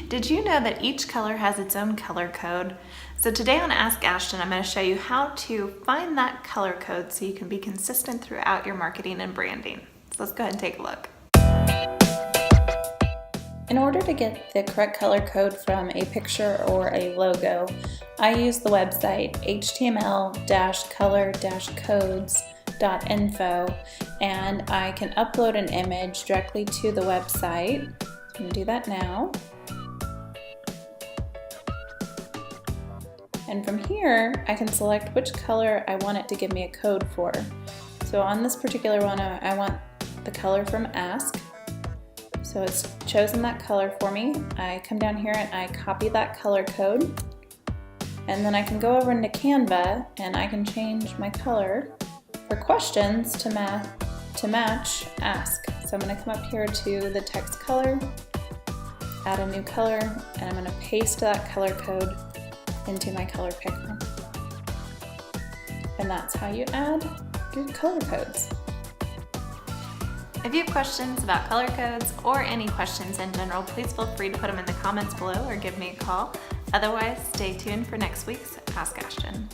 Did you know that each color has its own color code? So today on Ask Ashton, I'm going to show you how to find that color code so you can be consistent throughout your marketing and branding. So let's go ahead and take a look. In order to get the correct color code from a picture or a logo, I use the website html-color-codes.info, and I can upload an image directly to the website. I'm going to do that now. And from here, I can select which color I want it to give me a code for. So on this particular one, I want the color from Ask. So it's chosen that color for me. I come down here and I copy that color code. And then I can go over into Canva and I can change my color for questions to match Ask. So I'm going to come up here to the text color, add a new color, and I'm going to paste that color code into my color picker. And that's how you add your color codes. If you have questions about color codes or any questions in general, please feel free to put them in the comments below or give me a call. Otherwise, stay tuned for next week's Ask Ashton.